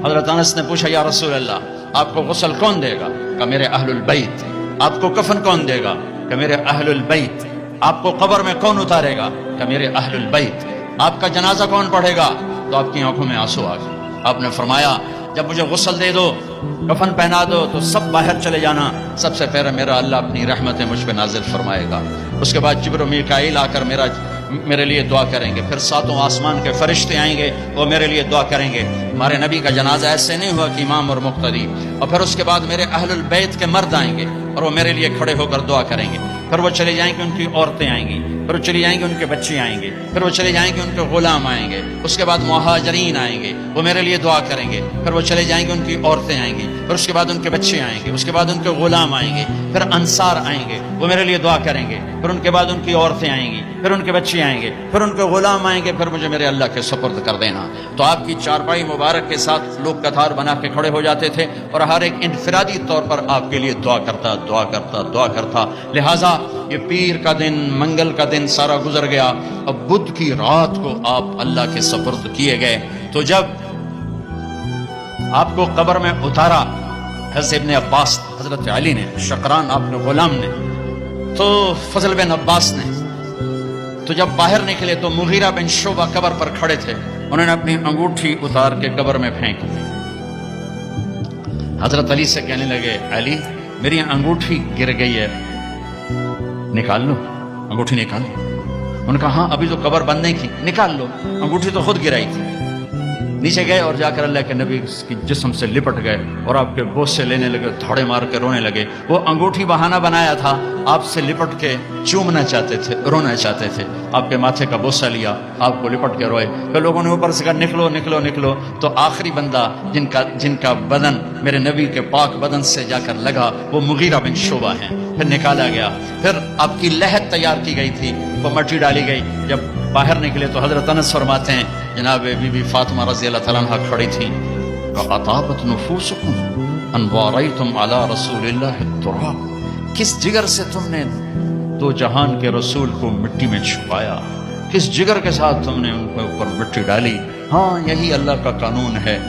حضرت انس نے پوچھا یا رسول اللہ آپ کو غسل کون دے گا؟ کہ میرے اہل البیت۔ آپ کو کفن کون دے گا؟ کہ میرے اہل البیت۔ آپ کو قبر میں کون اتارے گا؟ کہ میرے اہل البیت۔ آپ کا جنازہ کون پڑھے گا؟ تو آپ کی آنکھوں میں آنسو آ گئے۔ آپ نے فرمایا جب مجھے غسل دے دو، کفن پہنا دو تو سب باہر چلے جانا، سب سے پہلے میرا اللہ اپنی رحمتیں مجھ پہ نازل فرمائے گا۔ اس کے بعد جبریل و میکائیل آ کر میرے لیے دعا کریں گے، پھر ساتوں آسمان کے فرشتے آئیں گے وہ میرے لیے دعا کریں گے۔ ہمارے نبی کا جنازہ ایسے نہیں ہوا کہ امام اور مقتدی، اور پھر اس کے بعد میرے اہل البیت کے مرد آئیں گے اور وہ میرے لیے کھڑے ہو کر دعا کریں گے، پھر وہ چلے جائیں گے، ان کی عورتیں آئیں گی، پھر وہ چلی جائیں گے، ان کے بچے آئیں گے، پھر وہ چلے جائیں گے، ان کے غلام آئیں گے، اس کے بعد مہاجرین آئیں گے وہ میرے لیے دعا کریں گے، پھر وہ چلے جائیں گے، ان کی عورتیں آئیں گی، پھر اس کے بعد ان کے بچے آئیں گے، اس کے بعد ان کے غلام آئیں گے، پھر انصار آئیں گے وہ میرے لیے دعا کریں گے، پھر ان کے بعد ان کی عورتیں آئیں گی، پھر ان کے بچے آئیں گے، پھر ان کے غلام آئیں گے، پھر مجھے میرے اللہ کے سپرد کر دینا۔ تو آپ کی چارپائی مبارک کے ساتھ لوگ قطار بنا کے کھڑے ہو جاتے تھے اور ہر ایک انفرادی طور پر آپ کے لیے دعا کرتا دعا کرتا دعا کرتا۔ لہٰذا یہ پیر کا دن، منگل کا دن سارا گزر گیا، اب بدھ کی رات کو آپ اللہ کے سپرد کیے گئے۔ تو جب آپ کو قبر میں اتارا حضرت ابن عباس، حضرت علی نے، شقران آپ کے غلام نے، تو فضل بن عباس نے، تو جب باہر نکلے تو مغیرہ بن شعبہ قبر پر کھڑے تھے، انہوں نے اپنی انگوٹھی اتار کے قبر میں پھینک دی۔ حضرت علی سے کہنے لگے علی میری انگوٹھی گر گئی ہے، نکال لو انگوٹھی، نکال لو۔ انہوں نے کہا ہاں ابھی تو قبر بند نہیں کی، نکال لو، انگوٹھی تو خود گرائی تھی۔ نیچے گئے اور جا کر اللہ کے نبی کی جسم سے لپٹ گئے اور آپ کے بوسے لینے لگے، دھوڑے مار کے رونے لگے۔ وہ انگوٹھی بہانہ بنایا تھا، آپ سے لپٹ کے چومنا چاہتے تھے، رونا چاہتے تھے، آپ کے ماتھے کا بوسہ لیا، آپ کو لپٹ کے روئے۔ پھر لوگوں نے اوپر سے کہا نکلو نکلو نکلو، تو آخری بندہ جن کا بدن میرے نبی کے پاک بدن سے جا کر لگا وہ مغیرہ بن شعبہ ہیں۔ پھر نکالا گیا، پھر آپ کی لحد تیار کی گئی تھی، وہ مٹی ڈالی گئی۔ جب باہر نکلے تو حضرت انس فرماتے ہیں جناب بی بی فاطمہ رضی اللہ تعالیٰ عنہ کھڑی تھیں، فَأَطَابَتْ نُفُوسُكُمْ أَنْ وَارَيْتُمْ عَلَىٰ رَسُولِ اللَّهِ التُّرَابَ، کس جگر سے تم نے دو جہان کے رسول کو مٹی میں چھپایا، کس جگر کے ساتھ تم نے ان کے اوپر مٹی ڈالی۔ ہاں یہی اللہ کا قانون ہے